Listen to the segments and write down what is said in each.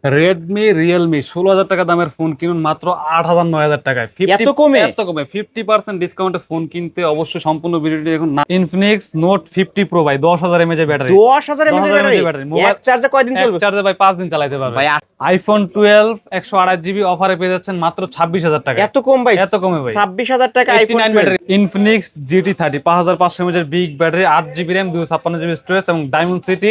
Redmi Realme 16,000 টাকা দামের phone কিনুন মাত্র 8,000 9,000 টাকায়। এত কমে? এত কমে 50% ডিসকাউন্টে ফোন কিনতে অবশ্যই সম্পূর্ণ ভিডিওটি দেখুন। ইনফিনিক্স নোট 50 প্রো ভাই 10,000 এমএএইচ এর ব্যাটারি। 10,000 mAh ব্যাটারি এক চার্জে কয়দিন চলবে? চার্জে ভাই 5 দিন চালাতে পারবে ভাই আইফোন 12 128 জিবি অফারে পেয়ে যাচ্ছেন মাত্র 26,000 টাকা। এত কম ভাই? এত কমে ভাই 26,000 টাকা iPhone 89 battery Infinix GT 30 5500 mAh এর big battery 8 GB RAM 256 GB storage এবং Dimensity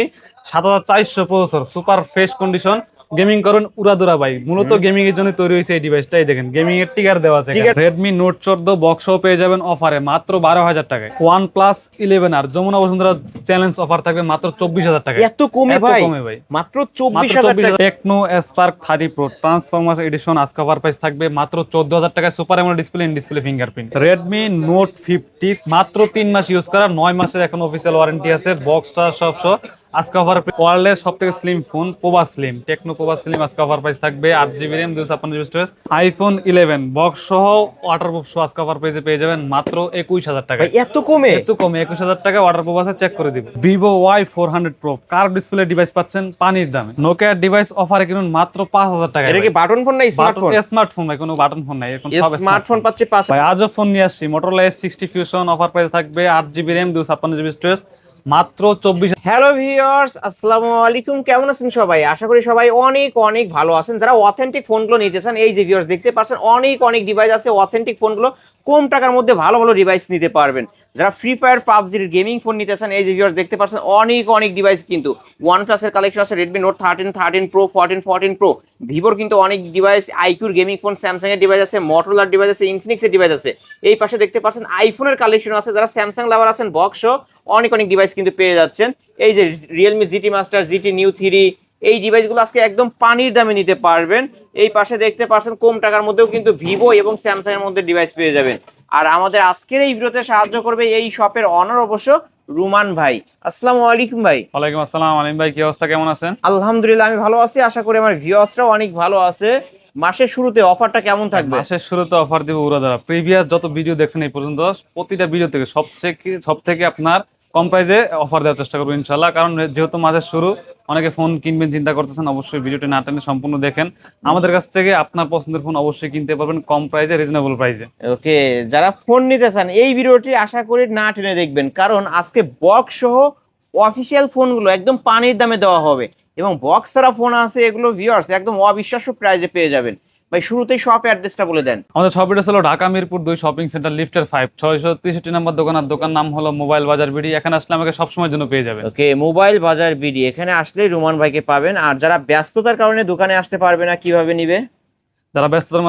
7400 processor super fresh condition. Gaming করুন উড়াদুরা ভাই, মূলত গেমিং এর জন্য তৈরি হয়েছে এই ডিভাইসটাই। দেখেন গেমিং এর টিকার দেওয়া আছে। রেডমি নোট 14 বক্সও পেয়ে যাবেন অফারে মাত্র 12,000 টাকায়। OnePlus 11 আর যমুনা বসুন্ধরা চ্যালেঞ্জ অফার থাকবে মাত্র 24,000 টাকায়। এত কমে ভাই? মাত্র 24,000 টাকা। Tecno Spark 30 Pro Transformers edition আজকে অফার প্রাইস থাকবে মাত্র 14,000 টাকায়। Super AMOLED display in display fingerprint. Redmi Note 50 মাত্র 3 মাস ইউজ করা, 9 মাসের এখন অফিসিয়াল ওয়ারেন্টি আছে। বক্সটা সব সহ আজকে অফার ওয়ার্ল্ডের সবথেকে slim phone Pova slim, techno Pova slim আজকে অফার প্রাইস থাকবে 8 GB RAM 256 storage. IPhone 11 box সহ ওয়াটারপ্রুফ সহ আজকে অফার প্রাইসে পেয়ে যাবেন মাত্র 21,000 টাকা। এত কমে? এত কমে 21,000 টাকা ওয়াটারপ্রুফ আছে, চেক করে দিব। Vivo Y400 pro curve display device পাচ্ছেন পানির দামে। নোকিয়া ডিভাইস অফারে কিনুন মাত্র 5,000 টাকা। এটা কি বাটন ফোন না স্মার্টফোন? স্মার্টফোন ভাই, কোনো বাটন ফোন নাই এখন, সব স্মার্টফোন পাচ্ছে 5। ভাই আজও ফোন নিয়ে আসছি Motorola S60 Fusion offer price থাকবে 8 জিবি র্যাম 256 স্টোরেজ মাত্র 24। হ্যালো ভিউয়ার্স, আসসালামু আলাইকুম। কেমন আছেন সবাই? আশা করি সবাই অনেক অনেক ভালো আছেন। যারা অথেন্টিক ফোনগুলো নিতে চান, এই যে ভিউয়ার্স দেখতে পাচ্ছেন অনেক অনেক ডিভাইস আছে। অথেন্টিক ফোনগুলো কম টাকার মধ্যে ভালো ভালো ডিভাইস নিতে পারবেন। যারা ফ্রি ফায়ার পাবজির গেমিং ফোন নিতে চান, এই যে ভিউয়ার্স দেখতে পাচ্ছেন অনেক অনেক ডিভাইস কিন্তু OnePlus এর কালেকশন আছে। রেডমি নোট 13 প্রো 14 প্রো, ভিভোর কিন্তু অনেক ডিভাইস, আইকিউর গেমিং ফোন, স্যামসাং এর ডিভাইস আছে, মটোরোলার ডিভাইস আছে, ইনফিনিক্স এর ডিভাইস আছে। এই পাশে দেখতে পাচ্ছেন আইফোনের কালেকশন আছে। যারা স্যামসাং লাভার আছেন বক্স অনেক অনেক ডিভাইস কিন্তু পেয়ে যাচ্ছেন। এই যে Realme GT master, GT new 3, এই ডিভাইসগুলো আজকে একদম পানির দামে নিতে পারবেন। এই পাশে দেখতে পাচ্ছেন কম টাকার মধ্যেও কিন্তু ভিভো এবং স্যামসাং এর মধ্যে ডিভাইস পেয়ে যাবেন। আর আমাদের আজকের এই ভিডিওতে সাহায্য করবে এই শপের অনার অবশ্য রুমান ভাই। আসসালামু আলাইকুম ভাই। ওয়ালাইকুম আসসালাম আলিম ভাই, কি অবস্থা, কেমন আছেন? আলহামদুলিল্লাহ আমি ভালো আছি, আশা করি আমার ভিউয়ার্সরাও অনেক ভালো আছে। মাসের শুরুতে অফারটা কেমন থাকবে? মাসের শুরুতে অফার দিব উড়াধরা। প্রিভিয়াস যত ভিডিও দেখছেন এই পর্যন্ত প্রতিটা ভিডিও থেকে সব থেকে আপনার কম প্রাইসে অফার দেওয়ার চেষ্টা করবো ইনশাল্লাহ। কারণ যেহেতু মাসের শুরু, অনেকে ফোন কিনবেন চিন্তা করতেছেন, অবশ্যই ভিডিওটি না টেনে সম্পূর্ণ দেখেন। আমাদের কাছ থেকে আপনার পছন্দের ফোন অবশ্যই কিনতে পারবেন কম প্রাইসে, রিজনেবল প্রাইসে। ওকে, যারা ফোন নিতে চান এই ভিডিওটি আশা করি না টেনে দেখবেন, কারণ আজকে বক্স সহ অফিসিয়াল ফোনগুলো একদম পানির দামে দেওয়া হবে। এবং বক্স ছাড়া ফোন আছে, এগুলো ভিউয়ার্স একদম অবিশ্বাস্য প্রাইসে পেয়ে যাবেন। ভাই শুরুতেই শপ অ্যাড্রেসটা বলে দেন। আমাদের শপ অ্যাড্রেস হলো ঢাকা মিরপুর 2 শপিং সেন্টার লিফটের 5 663 নম্বর দোকান। আর দোকান নাম হলো মোবাইল বাজার বিডি। এখানে আসলে আমাকে সবসময়ের জন্য পেয়ে যাবেন। ওকে, মোবাইল বাজার বিডি, এখানে আসলেই রুমান ভাইকে পাবেন। আর যারা ব্যস্ততার কারণে দোকানে আসতে পারবে না, কিভাবে নিবে? যারা ব্যস্ততার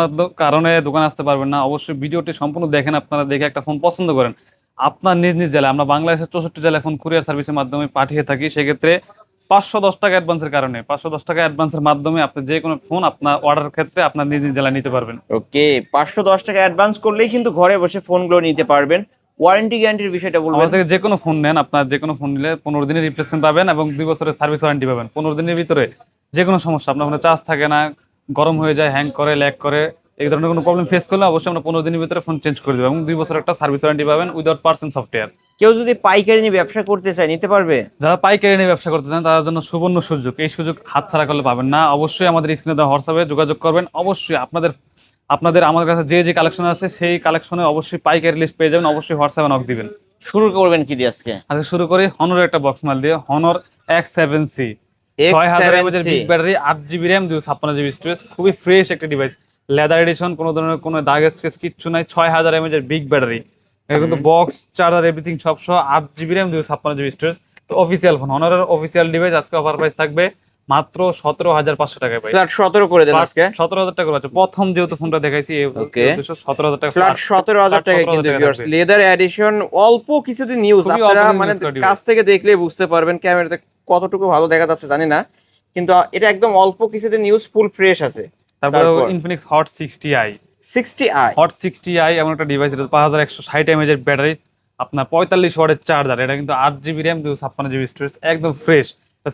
কারণে দোকানে আসতে পারবেন না, অবশ্যই ভিডিওটি সম্পূর্ণ দেখেন। আপনারা দেখে একটা ফোন পছন্দ করেন, আপনার নিজ নিজ জেলায়, আমরা বাংলাদেশের 64 জেলায় ফোন কুরিয়ার সার্ভিসের মাধ্যমে পাঠিয়ে থাকি। সেক্ষেত্রে 510 টাকা অ্যাডভান্সের কারণে 510 টাকা অ্যাডভান্সের মাধ্যমে আপনি যে কোনো ফোন আপনার অর্ডার ক্ষেত্রে আপনার নিজ নিজ জেলায় নিতে পারবেন। ওকে, 510 টাকা অ্যাডভান্স করলেই কিন্তু ঘরে বসে ফোনগুলো নিতে পারবেন। ওয়ারেন্টি গ্যারান্টির বিষয়টা বলবেন। আমাদের থেকে যে কোনো ফোন নেন, আপনার যে কোনো ফোন নিলে 15 দিনের রিপ্লেসমেন্ট পাবেন এবং 2 বছরের সার্ভিস ওয়ারেন্টি পাবেন। 15 দিনের ভিতরে যে কোনো সমস্যা, আপনার ফোনে চার্জ থাকে না, গরম হয়ে যায়, হ্যাং করে, ল্যাগ করে, এই ধরনের কোনো প্রবলেম ফেস করলে অবশ্যই আমরা 15 দিনের ভিতরে ফোন চেঞ্জ করে দেবো এবং 2 বছরের একটা সার্ভিস ওয়ারেন্টি পাবেন উইদাউট পার্সেন্ট সফটওয়্যার। কেউ যদি পাইকারি নিয়ে ব্যবসা করতে চায় নিতে পারবে? যারা পাইকারি নিয়ে ব্যবসা করতে চান তাদের জন্য সুবর্ণ সুযোগ, এই সুযোগ হাতছাড়া করলে পাবেন না। অবশ্যই আমাদের স্ক্রিনে দেওয়া হোয়াটসঅ্যাপে যোগাযোগ করবেন। অবশ্যই আপনাদের আমাদের কাছে যে যে কালেকশন আছে সেই কালেকশনে অবশ্যই পাইকারি লিস্ট পেয়ে যাবেন। অবশ্যই হোয়াটসঅ্যাপে নক দিবেন। শুরু করবেন কি দিয়ে আজকে? আজকে শুরু করি হনরের একটা বক্স মাল দিয়ে। হনর X7C 6000 mAh এর big battery, 8 GB RAM 256 GB storage, খুবই ফ্রেশ একটা ডিভাইস। লেদার এডিশন, কোনো ধরনের কোনো দাগ স্ক্র্যাচ কিচ্ছু নাই। 6000 mAh এর বিগ ব্যাটারি, কিন্তু বক্স চার্জার এভরিথিং সব সহ, 8 জিবি র্যাম 256 জিবি স্টোরেজ। তো অফিসিয়াল ফোন, হনরের অফিসিয়াল ডিভাইস। আজকে অফার প্রাইস থাকবে মাত্র 17,500 টাকায় পাই। ফ্ল্যাট 17 করে দেন আজকে। 17,000 টাকা আছে প্রথম, যেহেতু ফোনটা দেখাইছি। ওকে, 17,000 টাকা ফ্ল্যাট 17,000 টাকা কিন্তু ভিউয়ার্স। লেদার এডিশন, অল্প কিছুদিন নিউজ, আপনারা মানে কাছ থেকে দেখলেই বুঝতে পারবেন। ক্যামেরাতে কতটুকু ভালো দেখা যাচ্ছে জানি না, কিন্তু এটা একদম অল্প কিছুদিন নিউজ, ফুল ফ্রেশ আছে। তারপরে Infinix hot 60i hot 60i এমন একটা ডিভাইস, এটা 5160 mAh এর ব্যাটারি, আপনার 45 ওয়াটের চার্জার। এটা কিন্তু 8 জিবি র্যাম 256 জিবি স্টোরেজ, একদম ফ্রেশ।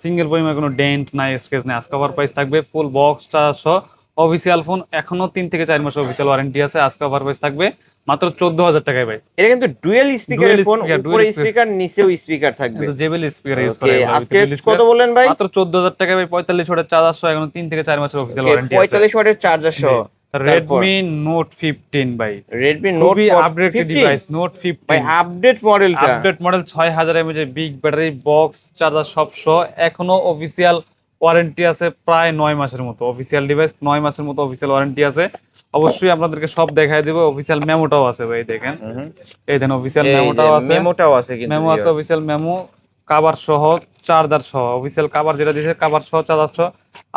সিঙ্গেল পরিমাণে কোনো ডেন্ট নাই, স্ক্র্যাচ নাই। আজকে অফার প্রাইস থাকবে ফুল বক্সটা সহ। অফিসিয়াল ফোন, এখনো 3 থেকে 4 মাসের অফিসিয়াল ওয়ারেন্টি আছে। আজকে অফার প্রাইস থাকবে মাত্র 14,000 টাকায় ভাই। এটা কিন্তু ডুয়েল স্পিকারের Dual ফোন, speaker, উপরে dual speaker। স্পিকার নিচেও স্পিকার থাকবে। কিন্তু জেবিএল স্পিকার ইউজ ওকে, করে এগুলো, আজকে dual speaker। কত বললেন ভাই? মাত্র 14,000 টাকায় ভাই, 45 ওয়াটের চার্জ আসছে, এখন 3 থেকে 4 মাসের অফিসিয়াল ওকে, ওয়ারেন্টি আছে। 45 ওয়াটের চার্জার সহ। তারপর Redmi Note 15 ভাই, Redmi Note খুবই আপডেটেড 15 ডিভাইস। Note ভাই 15 আপডেট মডেলটা। আপডেট মডেল, 6000 mAh এর বিগ ব্যাটারি, বক্স চার্জার সব সহ, এখনো অফিসিয়াল ওয়ারেন্টি আছে প্রায় 9 মাসের মতো। অফিসিয়াল ডিভাইস 9 মাসের মতো অফিসিয়াল ওয়ারেন্টি আছে। অবশ্যই আপনাদেরকে সব দেখায় দেব। অফিসিয়াল মেমোটাও আছে ভাই, দেখেন এই দেন অফিসিয়াল মেমোটাও আছে, মেমোটাও আছে কিন্তু মেমো আছে, অফিসিয়াল মেমো, কাভার সহ, চার্জার সহ, অফিসিয়াল কাভার যেটা দিয়েছে, কাভার সহ, চার্জার সহ।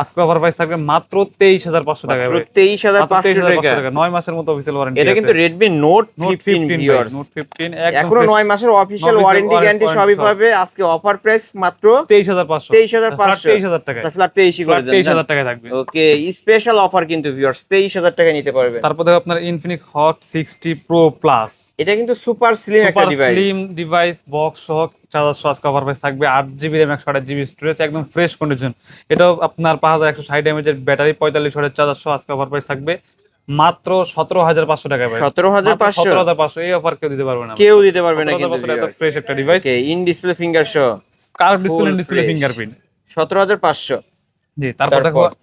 আজকে অফার প্রাইস থাকবে মাত্র 23,500 টাকায় ভাই, 23,500 টাকা। টাকা। 9 মাসের মতো অফিসিয়াল ওয়ারেন্টি এটা আছে। কিন্তু Redmi Note নোট 15 15 ভাই, ভিউয়ার্স, নোট 15 একদম এখনো fresh। 9 মাসের অফিশিয়াল Official ওয়ারেন্টি গ্যারান্টি সবই সব। পাবে। আজকে অফার প্রাইস মাত্র 23,500, 23,500 23,000 টাকায়, ফ্ল্যাট 23 করে দেন। 23,000 টাকায় থাকবে। ওকে, স্পেশাল অফার কিন্তু ভিউয়ার্স, 23,000 টাকায় নিতে পারবেন। তারপর দেখো আপনার ইনফিনিক্স হট 60 প্রো প্লাস, এটা কিন্তু সুপার স্লিম একটা super device. Slim device, box সহ, চার্জার সহ। আজকে অফার প্রাইস থাকবে 8GB RAM 128GB স্টোরেজ, একদম ফ্রেশ কন্ডিশন। এটাও আপনার 5160 mAh এর ব্যাটারি, 45 ওয়াটের চার্জার সহ। আজকে অফার প্রাইস থাকবে মাত্র 17,500 টাকায় ভাই, 17,500 17,500। এই অফার কেউ দিতে পারবে না, কেউ দিতে পারবে না কিন্তু 17,500 এত ফ্রেশ একটা device. Okay, in display finger সহ curve display, Full display fresh। Fingerprint. 17,500। জি, তারপর দেখো তারপর?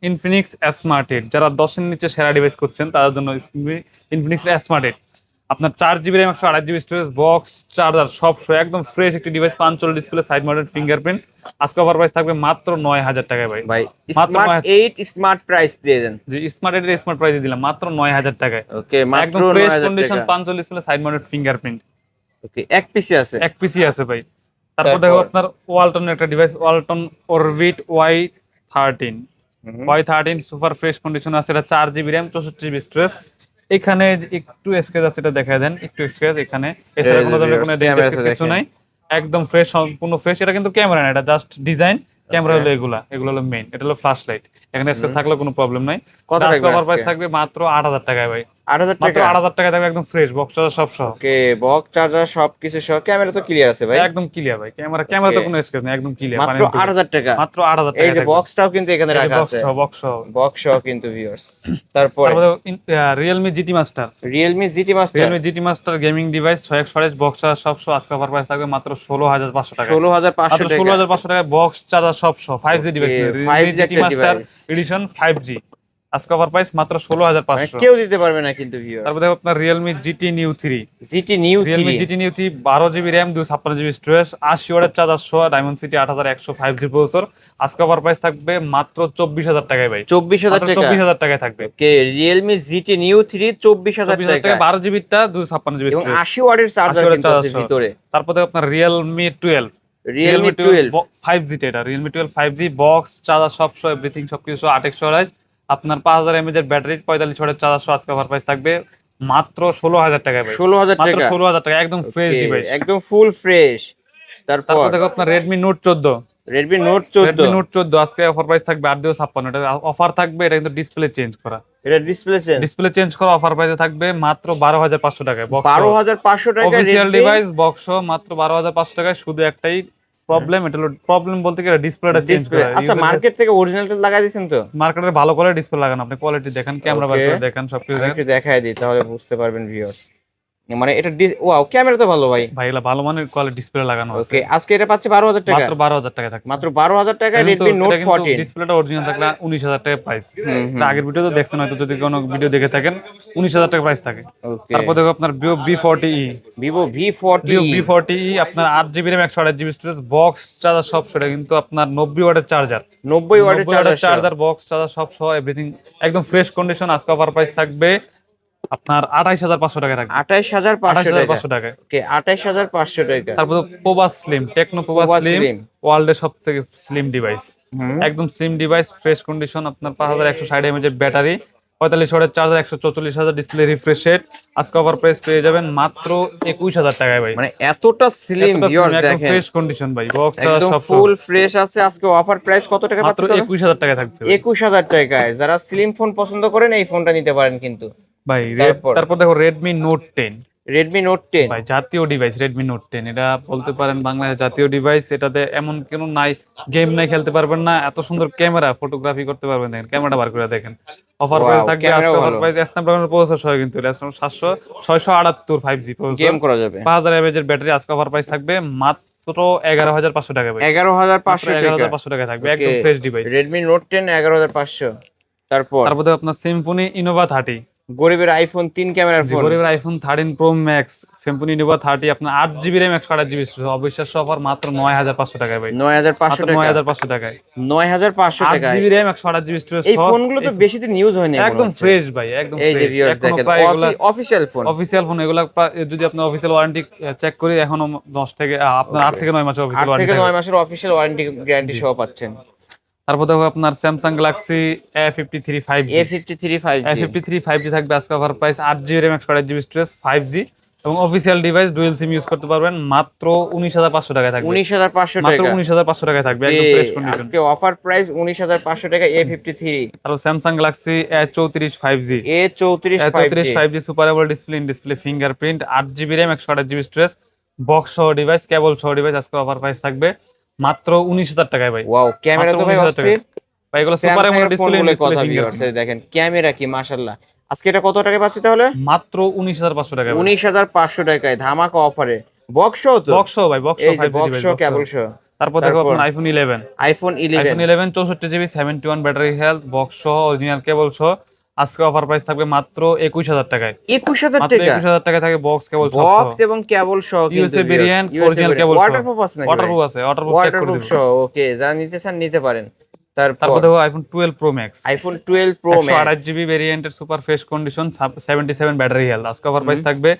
ইনফিনিক্স স্মার্ট 8, যারা 10 এর নিচে সেরা ডিভাইস করছেন তাদের জন্য ইনফিনিক্স স্মার্ট 8। আপনার 4GB RAM 128GB storage, box charger সব সহ, একদম ফ্রেশ একটি device. 5 display, side mounted fingerprint. আজকে অফার প্রাইস থাকবে মাত্র 9,000 টাকায় ভাই, ভাই মাত্র স্মার্ট 9,000। 8 স্মার্ট প্রাইস দিয়ে দেন। জি, স্মার্ট 8 এর স্মার্ট প্রাইসে দিলাম মাত্র 9,000 টাকায়। ওকে, মাত্র একদম ফ্রেশ 9,000 কন্ডিশন, টাকা। 5 ডিসপ্লে, সাইড মাউন্টেড ফিঙ্গারপ্রিন্ট। ওকে, এক পিসি আছে। এক পিসি আছে ভাই। তারপর তারপর? দেখো আপনার ওয়ালটনের একটা device, Walton orbit Y13, Y13 super fresh condition আছে। এটা 4GB RAM 64GB স্টোরেজ। এখানে যে একটু স্ক্র্যাচ আছে, এটা দেখা দেন, একটু স্ক্র্যাচ এখানে, এছাড়া কোনো ধরনের কোনো ক্যামেরাতে স্ক্র্যাচ কিছু দেখেন। নাই, একদম ফ্রেশ, সম্পূর্ণ ফ্রেশ। এটা কিন্তু ক্যামেরা না, এটা জাস্ট ডিজাইন। ক্যামেরা হলো এগুলো হলো মেইন, এটা হলো ফ্ল্যাশ লাইট। এখানে স্ক্র্যাচ থাকলেও কোনো প্রবলেম নাই। কত আজকে রাখবেন অফার প্রাইস আজকে? থাকবে মাত্র 8,000 টাকায় ভাই, 8,000 মাত্র টাকা। 8,000 টাকায় থাকবে, একদম ফ্রেশ, বক্স চার্জার সব সহ। ওকে, বক্স চার্জার সবকিছু সহ। ক্যামেরা তো ক্লিয়ার আছে ভাই, একদম ক্লিয়ার ভাই, ক্যামেরা তো কোনো স্ক্র্যাচ নেই, একদম ক্লিয়ার। মাত্র 8,000 টাকা। মাত্র 8,000 এই টাকায় যে থাকবে। বক্সটাও কিন্তু এখানে রাখা বক্স আছে, সহ, বক্স সহ। বক্স সহ কিন্তু ভিউয়ার্স। তারপরে তারপরে Realme GT master, Realme GT Master Realme GT master gaming device, 6 box charger সব সহ। আজকে অফার প্রাইস থাকবে মাত্র 16,500 টাকা, 16,500 মাত্র টাকা। 16,500 টাকায় বক্স চার্জার সব সহ, 5G device, Okay, Realme 5G GT একটা মাস্টার device। Edition 5G। আজকে অফার প্রাইস মাত্র মানে 16,500। কেউ দিতে পারবে না কিন্তু ভিউয়ার্স। তারপরে দেখো আপনার Realme GT new 3, GT New Realme 3 GT new 3 12GB RAM 256GB storage, 80 ওয়াটের চার্জার সহ, ডায়মন্ড সিটি 8100 5G প্রসেসর। আজকে অফার প্রাইস থাকবে মাত্র 24,000 টাকায় ভাই, 24,000 মাত্র টাকা। 24,000 টাকায় থাকবে। ওকে, Realme GT New 3 24,000 24,000 টাকা। টাকা, 12GB টা 256GB এবং স্টোরেজ, 80 ওয়াটের চার্জার 80 ওয়াটের কিন্তু আছে চার্জার সহ। ভিতরে। তারপর দেখো আপনার রিয়েলমি 12, Realme 12 5G এটা, রিয়েলমি 12 5G বক্স চার্জার সব সহ, এভরিথিং সবকিছু 8 আপনার 5000 mAh এর ব্যাটারি, 45 ওয়াটের চার্জার সহ। আজকে অফার প্রাইস থাকবে মাত্র 16,000 টাকায় ভাই, 16,000 মাত্র টাকা। 16,000 টাকা, একদম ফ্রেশ Okay, ডিভাইস। একদম ফুল ফ্রেশ। তারপর তারপর দেখো আপনার Redmi Note 14, Redmi Note 14 Redmi Note 14 আজকে অফার প্রাইস থাকবে 8,256। এটা অফার থাকবে, এটা কিন্তু ডিসপ্লে চেঞ্জ করা, এটা ডিসপ্লে চেঞ্জ। ডিসপ্লে চেঞ্জ করা অফার প্রাইসে থাকবে মাত্র 12,500 টাকায়, বক্স 12,500 টাকা অফিসিয়াল Redmi। ডিভাইস, বক্স মাত্র 12,500 টাকায়। শুধু একটাই প্রবলেম, এটা হলো প্রবলেম বলতে কি ডিসপ্লেটা চেঞ্জ ডিসপ্লে করা। আচ্ছা, মার্কেট থেকে অরিজিনালটা লাগাই দিয়েছেন তো? মার্কেটে ভালো করে ডিসপ্লে লাগানো, আপনি কোয়ালিটি দেখেন, ক্যামেরা বার Okay. করে দেখেন, সবকিছু আমি দেখেন একটু দেখাই দিই তাহলে বুঝতে পারবেন ভিউয়ার্স। মানে এটা ওয়াও, ক্যামেরা তো ভালো ভাই। ভাই, এগুলা ভালো মানের কোয়ালিটি ডিসপ্লে লাগানো আছে। ওকে, আজকে এটা পাচ্ছে 12,000 টাকা। মাত্র 12,000 টাকা থাকবে, মাত্র 12,000 টাকা Redmi Note 14। ডিসপ্লেটা অরিজিনাল থাকলে 19,000 টাকা প্রাইস। হুম। আগের ভিডিও তো দেখছেন হয়তো, যদি কোনো ভিডিও দেখে থাকেন, 19,000 টাকা প্রাইস থাকে। ওকে, তারপর দেখো আপনার Vivo V40e, Vivo V40 Vivo V40e আপনার 8GB RAM 128GB storage, box charger সব সেটা কিন্তু আপনার 90 ওয়াটের চার্জার, 90 ওয়াটের চার্জার। চার্জার, বক্স চার্জার সব সহ, এভরিথিং একদম ফ্রেশ কন্ডিশন। আজকে অফার প্রাইস থাকবে আপনার 28,500 টাকা থাকবে, 28,500 টাকা। 28,500 টাকায়। ওকে, 28,500 টাকা। তারপর Pova slim, techno Pova Pova slim, Slim। ওয়ার্ল্ডের সব থেকে স্লিম ডিভাইস, হুম। একদম স্লিম ডিভাইস, ফ্রেশ কন্ডিশন। আপনার 5160 mAh এর ব্যাটারি, 45 ওয়াটের চার্জার, 144,000 ডিসপ্লে রিফ্রেশ রেট। আজকে অফার প্রাইস পেয়ে যাবেন মাত্র 21,000 টাকায় ভাই, মানে এতটা স্লিম ভিউয়ার্স একদম দেখেন, ফ্রেশ কন্ডিশন ভাই, বক্স চার্জার একদম সব ফুল ফ্রেশ আছে। আজকে অফার প্রাইস কত টাকা মাত্র পাচ্ছেন? 21,000 টাকায় থাকছে ভাই। 21,000 টাকায় যারা স্লিম ফোন পছন্দ করেন এই ফোনটা নিতে পারেন কিন্তু। ভাই তারপর? তারপর দেখো Redmi Note 10, রেডমি নোট 10 ভাই জাতীয় ডিভাইস রেডমি নোট 10, এটা বলতে পারেন বাংলাদেশের জাতীয় ডিভাইস। এটাতে এমন কেন নাই, গেম নাই খেলতে পারবেন না, এত সুন্দর ক্যামেরা, ফটোগ্রাফি করতে পারবেন। দেখেন ক্যামেরাটা বার করে দেখেন। অফার প্রাইস ওয়াও, থাকবে ক্যামেরাও আজকে, অফার ভালো, প্রাইস স্ন্যাপড্রাগনের প্রসেসর সহ, কিন্তু এটা 678 5G প্রসেসর, গেম করা যাবে। 5000 mAh এর ব্যাটারি। আজকে অফার প্রাইস থাকবে মাত্র 11500 টাকা ভাই। 11500 টাকা, 11500 টাকা থাকবে, একদম ফ্রেশ ডিভাইস। Redmi note 10 11500। তারপরে আপনার সিম্ফনি ইনোভা 30, গরিবের আইফোন 3 ক্যামেরার ফোন, গরিবের iPhone 13 pro max, Symphony Innova 30, আপনার 8GB র্যাম 128GB স্টোরেজ, অবিশ্বাস্য অফার মাত্র 9500 টাকায় ভাই। 9500 টাকা, 9500 টাকায় 9500 টাকা। 8GB RAM 128GB storage. এই ফোনগুলো তো বেশি দিন ইউজ হয়নি, একদম ফ্রেশ ভাই, একদম এই যে ফ্রেশ। ভিউয়ার্স এখনো দেখেন, প্রায় এগুলা অফিশিয়াল ফোন, অফিসিয়াল ফোন, এগুলা যদি আপনার অফিসিয়াল ওয়ারেন্টি চেক করি, এখনো 10 থেকে আপনার 8 থেকে 9 মাসের 8 অফিসিয়াল থেকে ওয়ারেন্টি। 9 মাসের অফিশিয়াল ওয়ারেন্টি গ্যারান্টি সহ পাচ্ছেন। তারপর দেখো আপনার Samsung Galaxy A53 5G, A53 5G, A53 5G থাকবে আজকে offer price 8GB RAM 128GB storage 5G, এবং official device dual SIM use করতে পারবেন। মাত্র 19500 টাকায় থাকবে, 19500 মাত্র টাকা, 19500 টাকায় থাকবে, একদম ফ্রেশ কন্ডিশন। আজকে অফার প্রাইস 19500 টাকা A53। আর Samsung Galaxy A34 5G, A34 A34 5G, 5G super AMOLED display, in display fingerprint, 8GB RAM 128GB storage, box সহ ডিভাইস, কেবল সহ ডিভাইস। আজকে অফার প্রাইস থাকবে মাত্র 19000 টাকায় ভাই। ওয়াও, ক্যামেরা তো ভাই 19,000 অস্থির। ভাই এগুলো super AMOLED display, in display কথা ফিঙ্গারপ্রিন্ট, ভিউয়ার্স দেখেন ক্যামেরা কি মাশাআল্লাহ। আজকে এটা কত টাকায় পাচ্ছি তাহলে? মাত্র 19500 টাকায়। 19500 টাকায় ধামাকা অফারে, বক্স সহ তো, বক্স সহ ভাই, বক্স সহ এই যে 5G বক্স ডিভাইস, সহ কেবল সহ। তারপর দেখো আপনার iPhone 11, iPhone 11 64GB 71 battery health, box সহ অরিজিনাল কেবল সহ। আজকে অফার প্রাইস থাকবে মাত্র 21000 টাকায়। 21000 মাত্র টাকা, 21000 টাকায় থাকে বক্স কেবল সহ, বক্স এবং কেবল সহ, ইউএসএ ভেরিয়েন্ট, অরিজিনাল কেবল সহ, ওয়াটারপ্রুফ আছে নাকি? ওয়াটারপ্রুফ আছে, ওয়াটারপ্রুফ চেক করে ওয়াটারপ্রুফ দিবেন। সহ, ওকে, যারা নিতে চান নিতে পারেন। তারপর দেখো iPhone 12 pro max, iPhone 12 pro max, 128GB ভেরিয়েন্টের super fresh condition, 77 battery health. আজকে অফার প্রাইস থাকবে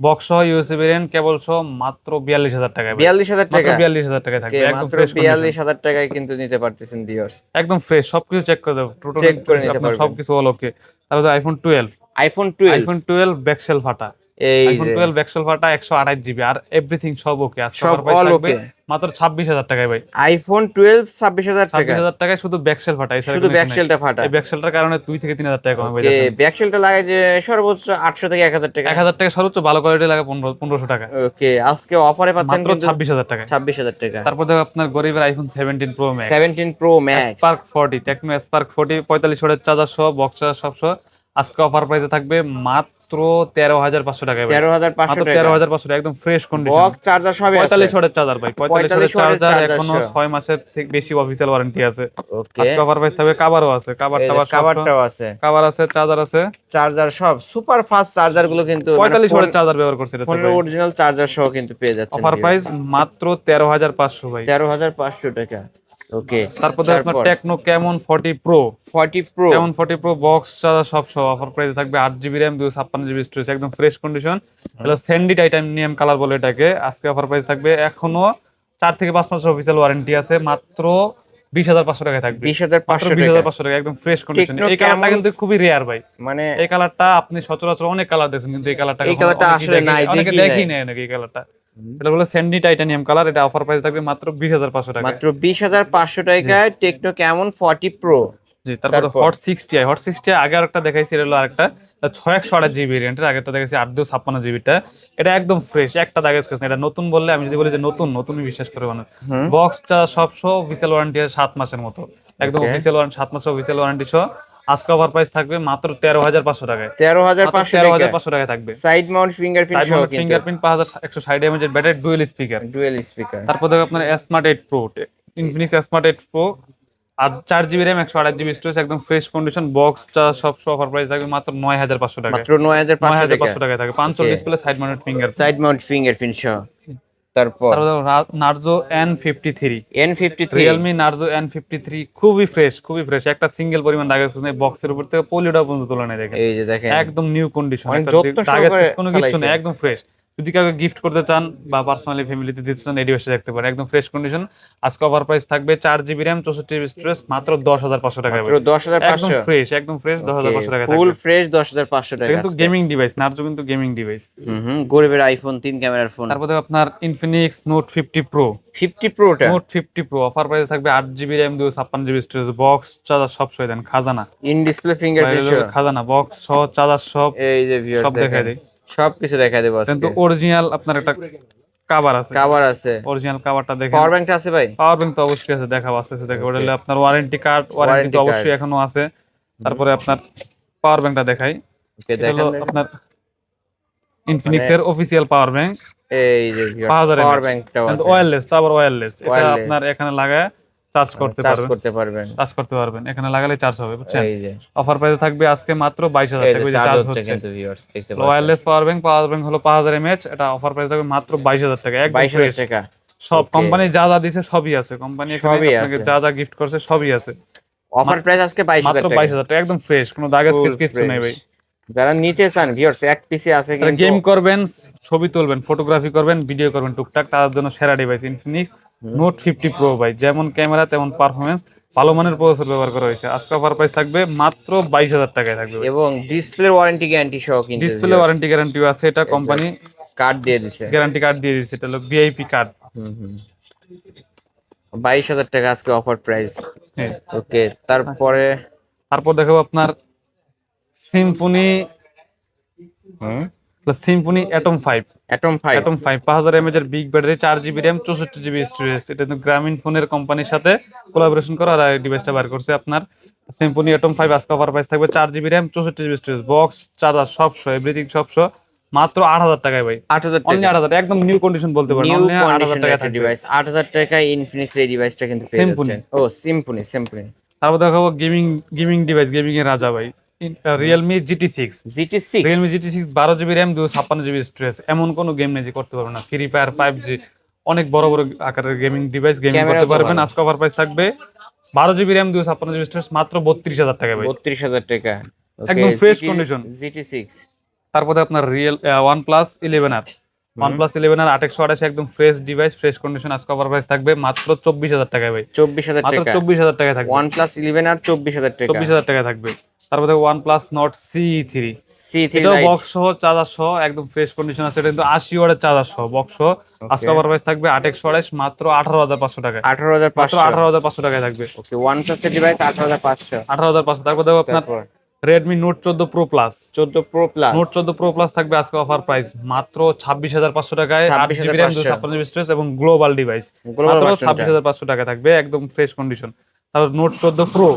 বক্স সহ ইউএসএ ভেরিয়েন্ট কেবল সহ মাত্র 42000 টাকায় ভাই। 42000 মাত্র টাকা, 42000 টাকায় থাকবে, একদম মাত্র ফ্রেশ কন্ডিশন, 42000 টাকায় কিন্তু নিতে পারতেছেন ভিউয়ার্স, একদম ফ্রেশ। সবকিছু চেক করে দেব, টোটাল চেক করে নিতে আপনার পারবেন। সবকিছু অল ওকে। তারপর আইফোন 12, আইফোন 12, আইফোন 12 ব্যাকসেল ফাটা, এই আইফোন যে 12 ব্যাকসেল ফাটা 128GB, আর এভরিথিং সব ওকে। আজকে সব অফার প্রাইস all থাকবে okay। মাত্র 26000 টাকায় ভাই। আইফোন 12 26000 টাকা, 26000 টাকায় শুধু ব্যাকসেল ফাটা, এছাড়া শুধু কোনো কিছু নাই। ব্যাকশেলটা ফাটা। এই ব্যাকসেলটার কারণে 2 থেকে 3000 টাকা কমে ওকে, যাচ্ছে। ব্যাকশেলটা লাগে যে সর্বোচ্চ 800 থেকে 1000 টাকা, 1000 টাকা সর্বোচ্চ, ভালো কোয়ালিটি লাগে 1500 টাকা, ওকে। আজকে অফারে পাচ্ছেন মাত্র কিন্তু 26000 টাকায়। 26000 টাকা। তারপর দেখো আপনার গরিবের iPhone 17 pro max, 17 pro max, spark 40, Tecno Spark 40 45 ওয়াটের চার্জার সহ, বক্স চার্জার সব সহ। আজকে অফার প্রাইসে থাকবে মাত্র 13500 টাকায় ভাই। 13500 মাত্র টাকা, 13500 টাকা, একদম ফ্রেশ কন্ডিশন, বক্স চার্জার সবই আছে। 45 ওয়াটের চার্জার ভাই, 45 ওয়াটের 45 ওয়াটের চার্জার, চার্জার এখনো সহ। 6 মাসের থেকে বেশি অফিসিয়াল ওয়ারেন্টি আছে। ওকে, আজকে অফার প্রাইস থাকবে, কাভারও আছে, কাভার এই যে টাভার সব, কাভারটাও আছে, কাভার আছে, চার্জার আছে। চার্জার সব সুপার ফাস্ট চার্জার গুলো কিন্তু 45 ওয়াটের চার্জার ব্যবহার করছে এটা। ফোনের অরিজিনাল চার্জার সহ কিন্তু পেয়ে যাচ্ছেন। অফার প্রাইস মাত্র 13500 ভাই। 13500 টাকা, ওকে। তারপর আপনার techno Camon 40 pro, 40 pro, Camon 40 pro box charger সব সহ, অফার প্রাইস থাকবে 8GB র্যাম 256GB স্টোরেজ, একদম ফ্রেশ কন্ডিশন। হলো স্যান্ডি টাইটানিয়াম কালার বলে এটাকে। আজকে অফার প্রাইস থাকবে, এখনো 4 থেকে 5 মাসের অফিসিয়াল ওয়ারেন্টি আছে, মাত্র 20500 টাকায় থাকবে। 20500 টাকা, 20500 টাকা, একদম ফ্রেশ কন্ডিশন। টেকনো এই কালারটা ক্যামন কিন্তু খুবই রেয়ার ভাই। মানে এই কালারটা আপনি সচরাচর অনেক কালার দেখছেন, কিন্তু এই কালারটা আসলে নাই, অনেকে দেখি দেখি নাই। নাই নাকি এই কালারটা। এটা হলো স্যান্ডি টাইটানিয়াম কালার। এটা অফার প্রাইস থাকবে মাত্র 20500 টাকা, মাত্র 20500 টাকায় টেকনো ক্যামন 40 প্রো। জি। তারপর হট 60i, হট 60i আগে আরেকটা দেখাইছি, এটা হলো আরেকটা 6128GB ভেরিয়েন্টের, আগেরটা দেখাইছি 8256GB টা। এটা একদম ফ্রেশ, একটা দাগের স্ক্র্যাচ নেই। এটা নতুন বললে, আমি যদি বলি যে নতুন, নতুনই বিশ্বাস করে মানুষ। বক্স চা সব সহ, অফিসিয়াল ওয়ারেন্টি আছে 7 মাসের মতো, একদম অফিসিয়াল ওয়ারেন্টি, 7 মাসের অফিসিয়াল ওয়ারেন্টি সহ। আজকে অফার প্রাইস থাকবে মাত্র 13500 টাকায়, 13500 টাকায় থাকবে। সাইড মাউন্ট ফিঙ্গারপ্রিন্ট সহ কিন্তু, fingerprint 5160 mAh battery, dual speaker. Dual speaker. তারপর দেখো আপনার smart 8 pro, Infinix smart 8 pro, আর 4GB র্যাম 128GB স্টোরেজ, একদম ফ্রেশ কন্ডিশন, বক্স সব সহ। অফার প্রাইস থাকবে মাত্র 9500 টাকা, মাত্র 9500 টাকা, 9500 টাকায় থাকে। 5 display, side mounted finger, side Mount fingerprint সহ। তারপর Narzo N53, N53, Realme Narzo N53 খুবই ফ্রেশ, খুবই ফ্রেশ। একটা সিঙ্গেল পরিমাণ দাগের খোঁজ নেই, বক্সের উপর থেকে পলিটা পর্যন্ত তোলা নেই, দেখেন এই যে দেখেন একদম নিউ কন্ডিশন, অনেক যত্ন দাগের সহকারে কোনো কিছু চালাইছে। নেই, একদম ফ্রেশ। যদি কাউকে গিফট করতে চান বা পার্সোনালি ফ্যামিলিতে দিতে চান, এই ডিভাইসটা দেখতে পারেন, একদম ফ্রেশ কন্ডিশন। আজকে অফার প্রাইস থাকবে 4GB র্যাম 64GB স্টোরেজ, মাত্র 10500 টাকা, মাত্র 10500, একদম ফ্রেশ, একদম ফ্রেশ, 10500 টাকা ফুল থাকবে। ফ্রেশ 10500 টাকা। কিন্তু গেমিং ডিভাইস, নার্জো কিন্তু গেমিং ডিভাইস। গরিবের আইফোন 3 ক্যামেরার ফোন। তারপর দেখো আপনার ইনফিনিক্স নোট 50 প্রো, 50 প্রোটা, নোট 50 প্রো অফার প্রাইস থাকবে 8GB RAM 256GB storage, box charger সব সহ দেন, খাজানা ইন ডিসপ্লে ফিঙ্গারপ্রিন্ট সহ, খাজানা, বক্স সহ চার্জার সব, এই যে ভিউয়ার্স সব দেখাই দেখেন দেই। সবকিছু দেখা দেবো কিন্তু আজকে। অরিজিনাল আপনার একটা কভার আছে, কভার আছে, অরিজিনাল কভারটা দেখেন। পাওয়ার ব্যাংকটা আছে ভাই? পাওয়ার ব্যাংক তো অবশ্যই আছে, দেখাবো আস্তে আস্তে। দেখে ওটা হলো আপনার ওয়ারেন্টি কার্ড, ওয়ারেন্টি তো ওয়ারেন্টি কার্ড। অবশ্যই এখনো আছে। তারপরে আপনার পাওয়ার ব্যাংকটা দেখাই। ওকে এটা হলো দেখেন দেখেন। আপনার ইনফিনিক্স মানে এর অফিসিয়াল পাওয়ার ব্যাংক, এই যে 5000 পাওয়ার mAh, ব্যাংকটাও কিন্তু আছে, ওয়্যারলেস, তো আবার ওয়্যারলেস। এটা ওয়্যারলেস, আপনার এখানে লাগায় চার্জ করতে চার্জ পারবেন, করতে পারবেন। চার্জ করতে পারবেন, এখানে লাগালে চার্জ হবে, বুঝছেন। এই যে অফার প্রাইসে থাকবে আজকে মাত্র 22000 এই টাকা, যে ওই যে চার্জ চার্জ হচ্ছে হচ্ছে। কিন্তু ভিউয়ার্স দেখতে পাচ্ছেন। Wireless power bank, power bank হলো 5000 mAh, এটা অফার প্রাইস থাকবে মাত্র 22000 টাকা, একদম 22000 ফ্রেশ। টাকা। সব Okay, কোম্পানি যা যা দিছে সবই আছে, কোম্পানি এখানে সবই আপনাকে আছে। যা যা গিফট করছে সবই আছে। অফার প্রাইস আজকে 22000 মাত্র টাকা। 22000 টাকা, একদম ফ্রেশ, কোনো দাগ ফুল কিছু নেই ভাই। ফ্রেশ। যারা নিতে চান ভিউয়ার্স, এক পিসে আছে কিন্তু। গেম করবেন, ছবি তুলবেন, ফটোগ্রাফি করবেন, ভিডিও করবেন টুকটাক, তার জন্য সেরা ডিভাইস ইনফিনিক্স নোট 50 প্রো ভাই। যেমন ক্যামেরা তেমন পারফরমেন্স, ভালো মানের প্রসেসর ব্যবহার করা হয়েছে। আজকে অফার প্রাইস থাকবে মাত্র 22000 টাকায় থাকবে ভাই। এবং ডিসপ্লে ওয়ারেন্টি গ্যারান্টি সহ কিন্তু ডিসপ্লে ওয়ারেন্টি গ্যারান্টিও আছে, এটা কোম্পানি কার্ড দিয়ে দিছে। গ্যারান্টি কার্ড দিয়ে দিচ্ছে, এটা হলো ভিআইপি কার্ড। হুম 22000 টাকা আজকে অফার প্রাইস। হ্যাঁ, ওকে, তারপরে তারপর দেখাবো আপনার সিম্ফনি, হুম Symphony Atom 5। Atom 5। Atom 5 5000 mAh এর big battery, 4 GB RAM, 64 GB storage. এটা কিন্তু গ্রামীণ ফোনের কোম্পানির সাথে কোলাবোরেশন করা আর এই ডিভাইসটা বার করছে আপনার সিম্ফনি অ্যাটম 5। আজকে অফার প্রাইস থাকবে 4 GB RAM, 64 GB storage, box charger সব সহ, এভরিথিং সব সহ, মাত্র 8000 টাকায় ভাই। 8000 অনলি টাকা 8000, একদম নিউ কন্ডিশন বলতে পারেন, নিউ অনলি 8000 কন্ডিশনের টাকা একটা থাকবে। ডিভাইস। 8000 টাকায় ইনফিনিক্স এই ডিভাইসটা কিন্তু পেয়ে Symphony। যাচ্ছেন। ও সিম্ফনি, সিম্ফনি তারপর দেখাবো গেমিং ডিভাইস, গেমিং এর রাজা ভাই, Realme GT6। GT6। Realme GT6 12 GB RAM, 256 GB storage. এমন কোনো গেম নেই যে করতে পারবেন না। ফ্রি ফায়ার, 5G, অনেক বড় বড় আকারের গেমিং ডিভাইস, গেমিং ক্যামেরা করতে তো পারবেন। ভালো। আজকে অফার প্রাইস থাকবে 12 GB র্যাম, 256 GB স্টোরেজ, মাত্র 32000 টাকা ভাই, 32000 টাকা। একদম ফ্রেশ কন্ডিশন। GT6। তারপরে আপনার OnePlus 11R, OnePlus 11R 8128, একদম ফ্রেশ ডিভাইস, ফ্রেশ কন্ডিশন। আজকে অফার প্রাইস থাকবে মাত্র 24000 টাকায় ভাই, 24000 মাত্র টাকা। 24000 টাকায় থাকবে, OnePlus 11 আর 24000 টাকা। 24000 টাকায় থাকবে। তারপরে OnePlus Nord CE3, C3 এটাও Lite। বক্স সহ, চার্জার সহ, একদম ফ্রেশ কন্ডিশন আছে। এটা কিন্তু 80 ওয়াটের চার্জার সহ, বক্স সহ। আজকে অফার প্রাইস থাকবে 8128, মাত্র 18500 টাকায়, মাত্র 18500। 18500 টাকায় থাকবে, ওকে, OnePlus এর ডিভাইস 18500। 18500। তারপর দেখো আপনার তারপর Redmi Note 14 Pro Plus। 14 Pro Plus। Note 14 Pro Plus থাকবে আজকে অফার প্রাইস মাত্র 26500 টাকায়, 8 GB RAM, 256 GB স্টোরেজ এবং গ্লোবাল ডিভাইস, গ্লোবাল মাত্র ভার্সনটা 26500 টাকায় থাকবে, একদম ফ্রেশ কন্ডিশন। তারপর Note 14 Pro,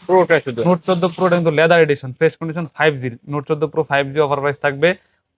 প্রোটা শুধু। নোট 14 প্রো কিন্তু leather addition, fresh condition, 5G। Note 14 pro 5G offer price থাকবে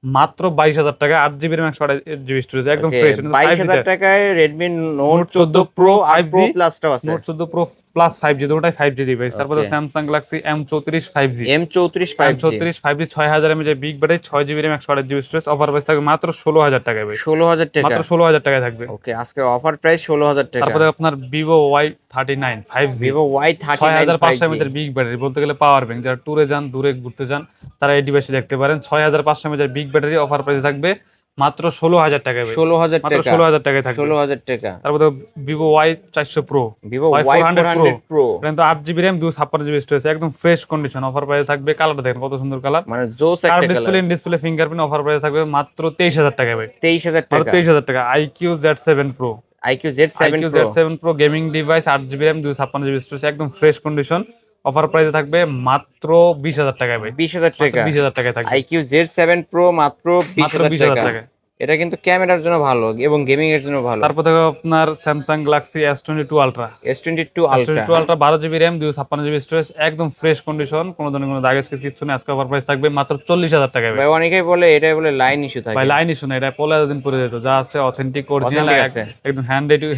মাত্র 22000 টাকা, 8 GB র্যাম, 128 GB স্টোরেজ, একদম ফ্রেশ। 22000 টাকায় Redmi Note 14 Pro আর 5G, Pro Plus টাও আছে। Note 14 pro plus 5G, দুটোটাই 5G device. তারপরে Okay. Samsung Galaxy M34 5G, M34 5G। M34 5G 6000 mAh big battery, 6 GB RAM, 128 GB storage. Offer price থাকবে মাত্র 16000 টাকায় ভাই, 16000 টাকা। মাত্র 16000 টাকায় থাকবে। ওকে, আজকের অফার প্রাইস 16000 টাকা। তারপরে আপনার Vivo Y39 5G, Vivo Y39 6500 5G। mAh big battery, বলতে গেলে পাওয়ার ব্যাংক। যারা ট্যুরে যান, দূরে ঘুরতে যান, তারা এই ডিভাইসে দেখতে পারেন। 6500 mAh big battery, offer price থাকবে মাত্র 16000 টাকায় ভাই, 16000 মাত্র টাকা। 16000 টাকায় থাকবে। 16000 টাকা। তারপরে Vivo Y400 Pro, Vivo Y400 Y400 Pro। এটা কিন্তু 8 GB RAM, 256 GB স্টোরেজ, একদম ফ্রেশ কন্ডিশন। অফার প্রাইস থাকবে, কালারটা দেখেন কত সুন্দর কালার, মানে জোস কার একটা display, colour. In display fingerprint. Offer price থাকবে মাত্র 23000 টাকায় ভাই, 23000 মাত্র টাকা। 23000 টাকা। IQ Z7 Pro, IQ Z7 IQ Pro। Z7 Pro gaming device, 8 GB RAM, 256 GB storage, একদম ফ্রেশ কন্ডিশন। অফার প্রাইসে থাকবে মাত্র 20000 টাকায় ভাই, 20000 মাত্র টাকা। 20000 টাকায় থাকবে, IQ Z7 Pro মাত্র মাত্র 20000 20000 টাকা। টাকায়। এটা কিন্তু ক্যামেরার জন্য ভালো এবং গেমিং এর জন্য ভালো। তারপর দেখো আপনার Samsung Galaxy S22 ultra, S22 Ultra। S22 ultra 12 GB RAM, 256 GB storage, একদম ফ্রেশ কন্ডিশন, কোনো ধরনের কোনো দাগ স্কেচ কিছু নেই। আজকে অফার প্রাইস থাকবে মাত্র 40000 টাকায় ভাই। ভাই অনেকেই বলে এটাই বলে লাইন ইস্যু থাকে। ভাই লাইন ইস্যু না, এটা পরে এতদিন পরে যেত, যা আছে অথেন্টিক অরিজিনাল, Authentic আছে। একদম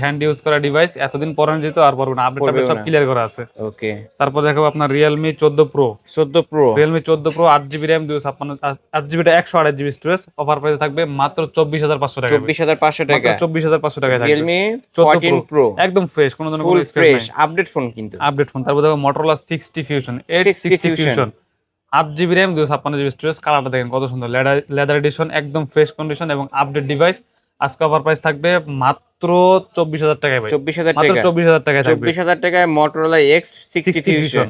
হ্যান্ড ইউজ করা ডিভাইস, এতদিন পরে যেত আর পরবে না, আপডেট পড়বেও সব না। ক্লিয়ার করা আছে। ওকে, তারপর দেখাবো আপনার Realme 14 Pro, 14 Pro। Realme 14 Pro 8 GB RAM, 8 GB 128 GB storage, offer price থাকবে মাত্র 24500 টাকা, 24500 টাকা। 24500 টাকায় থাকবে। Realme 14 14 Pro একদম ফ্রেশ, কোনো ধরনের ফুল কোনো স্ক্র্যাচ ফ্রেশ নাই, আপডেট ফোন কিন্তু। Update phone. তারপর দেখো Motorola 60 Fusion, 860 Fusion 8 GB RAM, 256 GB storage, কালারটা দেখেন কত সুন্দর, লেদার এডিশন, একদম ফ্রেশ কন্ডিশন এবং আপডেট ডিভাইস। আজকে অফার প্রাইস থাকবে মাত্র 24000 টাকায় ভাই, 24000 মাত্র টাকা। 24000 টাকায় থাকবে, 24000 টাকায় Motorola X60 60 Fusion। Fusion।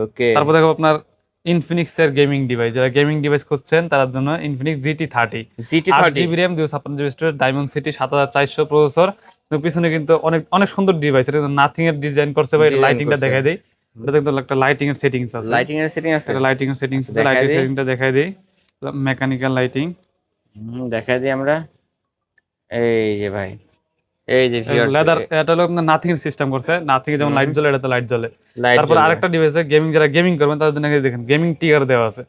ওকে, তারপর দেখো আপনার ইনফিনিক্স এর গেমিং ডিভাইস, যারা গেমিং ডিভাইস খুঁজছেন তার জন্য Infinix GT30, 8 GB RAM, 256 GB storage, diamond city 7400 processor. পিছনে কিন্তু অনেক অনেক সুন্দর ডিভাইস, এটা কিন্তু নাথিং এর ডিজাইন করছে ভাই। Design লাইটিংটা করছে। দেখাই দেই, এটা কিন্তু একটা লাইটিং এর সেটিংস আছে, লাইটিং এর সেটিং আছে। এটা লাইটিং এর সেটিংস আছে, দেখাই লাইটিং দেই। সেটিংটা দেখাই দেই। মেকানিক্যাল লাইটিং, দেখাই দিই আমরা। এই যে ভাই, এই যে ভিউয়ার্স, লেদার, এটা হলো আপনার নাথিং এর সিস্টেম করছে, নাথিং এ যেমন লাইট জ্বলে এটাতে লাইট জ্বলে। লাইট তারপর জ্বলবে, আরেকটা ডিভাইসে গেমিং, যারা গেমিং করবেন তাদের জন্য দেখেন গেমিং টিগার দেওয়া আছে।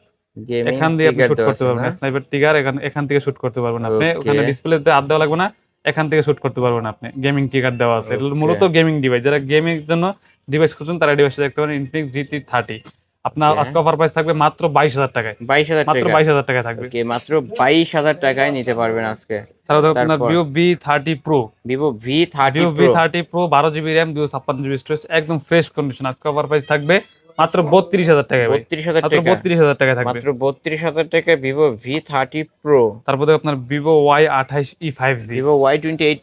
গেমিং এখান দিয়ে আপনি ট্রিগার শুট দেওয়া করতে আছে পারবেন, না? স্নাইপার টিগার এখান থেকে শুট করতে পারবেন আপনি। ওকে ওখানে ডিসপ্লেতে হাত দেওয়া লাগবে না, এখান থেকে শুট করতে পারবেন আপনি। গেমিং টিগার দেওয়া আছে, এটা মূলত গেমিং ডিভাইস। যারা গেমিং এর জন্য ডিভাইস খুঁজছেন তারা ডিভাইসটা দেখতে পারেন, ইনফিনিক্স GT30। আপনার আজকে অফার প্রাইস থাকবে মাত্র 22,000 টাকায়। 22,000 মাত্র টাকা। 22,000 টাকায় থাকবে। ওকে, মাত্র 22,000 টাকায় নিতে পারবেন আজকে। তারপর আপনার তারপর Vivo V30 pro. Vivo V30 Vivo pro, V30 pro 12 GB RAM, 256 GB storage, একদম ফ্রেশ কন্ডিশন। আজকে অফার প্রাইস থাকবে মাত্র 32,000 টাকায় ভাই। 32,000 মাত্র টাকা। 32,000 টাকায় থাকবে। মাত্র 32,000 টাকা ভিভো V30 প্রো। তারপরে আপনার Vivo Y28e 5G। Vivo Y28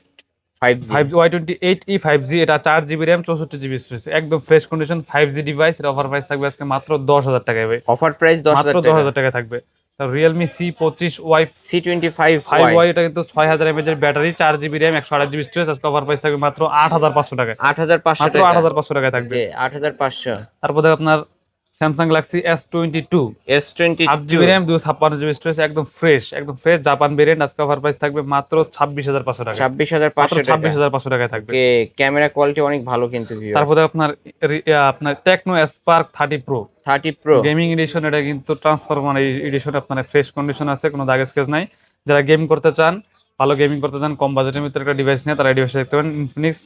5G। Y28e 5G, এটা 4 GB র্যাম, 64 GB স্টোরেজ, একদম ফ্রেশ কন্ডিশন 5G ডিভাইস। এটা অফার প্রাইস থাকবে আজকে মাত্র 10,000 টাকায় ভাই। অফার প্রাইস 10,000 মাত্র টাকা। 10,000 টাকায় থাকবে। তার রিয়েলমি C25Y C25Y 5Y, এটা কিন্তু 6000 mAh এর battery, 4 GB RAM, 128 GB storage. আজকে অফার প্রাইস থাকবে মাত্র 8,500 টাকায়। 8,500 মাত্র টাকা। 8,500 টাকায় থাকবে। 8,500। তারপরে আপনার Samsung Galaxy S22 S22 8 GB RAM, 256 GB storage, একদম ফ্রেশ জাপান ভেরিয়েন্ট। আজকে অফার প্রাইস থাকবে মাত্র 26,500 টাকা। মাত্র 26,500 টাকা। 26,500 টাকায় থাকবে। ওকে, ক্যামেরা কোয়ালিটি অনেক ভালো কিন্তু ভিউয়ার্স। তারপরে আপনার techno Spark 30 pro 30 pro gaming addition. এটা কিন্তু ট্রান্সফরমার এডিশন, আপনার ফ্রেশ কন্ডিশন আছে, কোনো দাগ স্কেচ নাই। যারা গেম করতে চান, ভালো গেমিং করতে চান, কম বাজেটের ভিতরে একটা ডিভাইস নিয়ে তারা এই ডিভাইসটা দেখতে পারেন। ইনফিনিক্স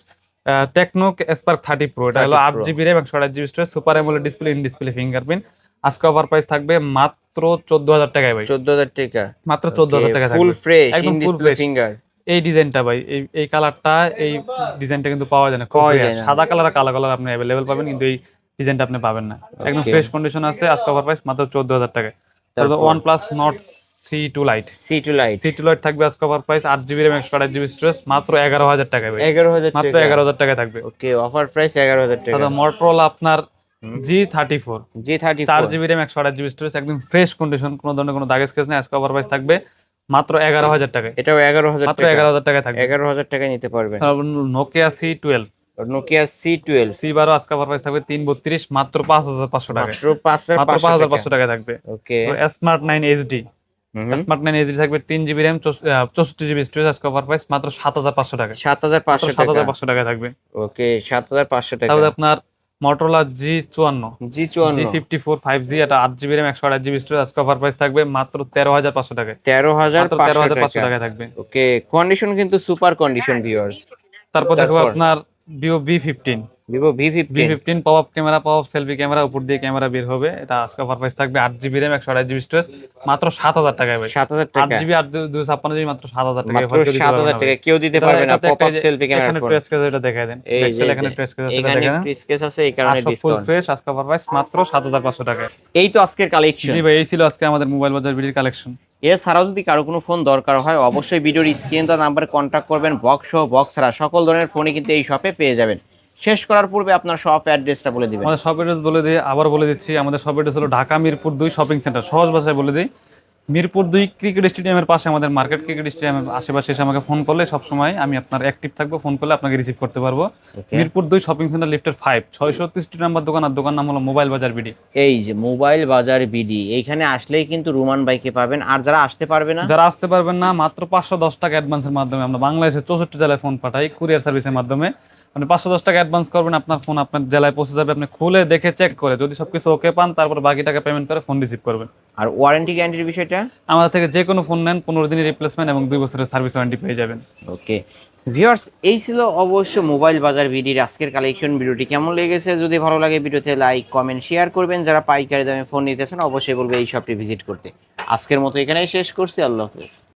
টেকনো স্পার্ক 30 প্রো, এটা হলো 8 GB RAM, 128 GB storage, super AMOLED display, in display fingerprint. আজকে অফার প্রাইস থাকবে মাত্র 14,000 টাকায় ভাই। 14,000 টাকা। মাত্র 14,000 টাকা থাকবে। ফুল ফ্রেশ, একদম in full display fresh. Finger. এই ডিজাইনটা ভাই, এই কালারটা, এই ডিজাইনটা কিন্তু পাওয়া যায় না, খুব পাওয়া rare। যায় না। সাদা কালার আর কালো কালার আপনি অ্যাভেলেবল পাবেন, কিন্তু এই ডিজাইনটা আপনি পাবেন না। একদম Okay. ফ্রেশ কন্ডিশন আছে। আজকে অফার প্রাইস মাত্র 14,000 টাকায়। তারপর তারপর OnePlus Nord C2 Lite। C2 Lite C2 Lite থাকবে আজকে offer price 8 GB RAM, 128 GB storage, মাত্র 11,000 টাকায় ভাই। 11,000 মাত্র টাকা। 11,000 টাকায় থাকবে। ওকে, অফার প্রাইস 11,000 টাকা। তারপর Motorola আপনার G34 G34 4 GB RAM, 128 GB storage, একদম ফ্রেশ কন্ডিশন, কোনো ধরনের কোনো দাগ স্কেচ নেই। আজকে অফার প্রাইস থাকবে মাত্র 11,000 টাকায়। এটাও 11,000 মাত্র টাকা। 11,000 টাকায় থাকবে। 11,000 টাকায় নিতে পারবেন। তারপর Nokia C12 Nokia C12 C12 আজকে অফার প্রাইস থাকবে 332, মাত্র 5,500 টাকায়। মাত্র 5,500 মাত্র টাকা। 5,500 টাকায় থাকবে। ওকে, স্মার্ট 9 HD, স্মার্ট 9 HD থাকবে 3 GB র্যাম, 64 GB স্টোরেজ। আজকে অফার প্রাইস মাত্র 7,500 টাকায়। 7,500 টাকা। 7,500 টাকায় থাকবে। ওকে, 7,500 টাকা। তারপরে আপনার Motorola G54 G54 G54 5G, এটা 8 GB র্যাম, 128 GB স্টোরেজ। আজকে অফার প্রাইস থাকবে মাত্র 13,500 টাকায়। মাত্র 13,500 13,500 টাকা। টাকায় থাকবে। ওকে, কন্ডিশন কিন্তু সুপার কন্ডিশন ভিউয়ার্স। তারপর দেখো তারপর? আপনার Vivo V15 Vivo V15 V15 pop up camera, pop up selfie camera, উপর দিয়ে ক্যামেরা বের হবে। এটা আজকে অফার প্রাইস থাকবে 8 GB র্যাম, 128 GB স্টোরেজ, মাত্র 7,000 টাকায় ভাই। 7,000 8 টাকা। GB 256 GB মাত্র 7,000 টাকায়। মাত্র 7,000 টাকা কেউ দিতে পারবে না। পপ আপ সেলফি ক্যামেরা এখানে ফোন। ট্রেস কেস, এটা দেখায় দেন। এই যে এখানে ট্রেস কেস আছে, এটা এখানে দেখেন। প্রিসকেস আছে, এই কারণে আর সব ফুল ডিসকাউন্ট। ফ্রেশ। আজকে অফার প্রাইস মাত্র 7,500 টাকায়। এই তো আজকের কালেকশন। জি ভাই, এই ছিল আজকে আমাদের মোবাইল বাজার বিডির কালেকশন। এছাড়াও যদি কারো কোনো ফোন দরকার হয় অবশ্যই ভিডিওর স্ক্রিন দেওয়া নাম্বারে কন্ট্যাক্ট করবেন। বক্স সহ বক্স ছাড়া সকল ধরনের ফোনই কিন্তু এই শপে পেয়ে যাবেন। শেষ করার পূর্বে আপনার শপ অ্যাড্রেসটা বলে দিবেন। আমাদের শপ অ্যাড্রেস বলে দিই, আবার বলে দিচ্ছি। আমাদের শপ অ্যাড্রেস হলো ঢাকা মিরপুর 2 শপিং সেন্টার। সহজ ভাষায় বলে দিই, মিরপুর 2 ক্রিকেট স্টেডিয়ামের পাশে আমাদের মার্কেট। ক্রিকেট স্টেডিয়ামের আশেপাশে এসে আমাকে ফোন করলে সবসময় আমি আপনার অ্যাক্টিভ থাকবো, ফোন করলে আপনাকে রিসিভ করতে পারবো। মিরপুর 2 শপিং সেন্টার, লিফটের 5 633 নাম্বার দোকান। আর দোকান নাম হলো মোবাইল বাজার বিডি। এই যে মোবাইল বাজার বিডি, এইখানে আসলেই কিন্তু রুমান ভাইকে পাবেন। আর যারা আসতে পারবে না, যারা আসতে পারবেন না, মাত্র 510 টাকা অ্যাডভান্সের মাধ্যমে আমরা বাংলাদেশের 64 জেলায় ফোন পাঠাই কুরিয়ার সার্ভিসের মাধ্যমে। আপনি 510 টাকা অ্যাডভান্স করবেন, আপনার ফোন আপনার জেলায় পৌঁছে যাবে। আপনি খুলে দেখে চেক করে যদি সবকিছু ওকে পান, তারপর বাকি টাকা পেমেন্ট করে ফোন রিসিভ করবেন। আর ওয়ারেন্টি গ্যারান্টির বিষয়টা আমাদের থেকে যে কোনো ফোন নেন 15 দিনের রিপ্লেসমেন্ট এবং 2 বছরের সার্ভিস ওয়ারেন্টি পেয়ে যাবেন। ওকে ভিউয়ার্স, এই ছিল অবশ্য মোবাইল বাজার বিডির আজকের কালেকশন। ভিডিওটি কেমন লেগেছে যদি ভালো লাগে ভিডিওতে লাইক কমেন্ট শেয়ার করবেন। যারা পাইকারি দামে ফোন নিতেছেন অবশ্যই বলবো এই শপটি ভিজিট করতে। আজকের মতো এখানেই শেষ করছি। আল্লাহ হাফেজ।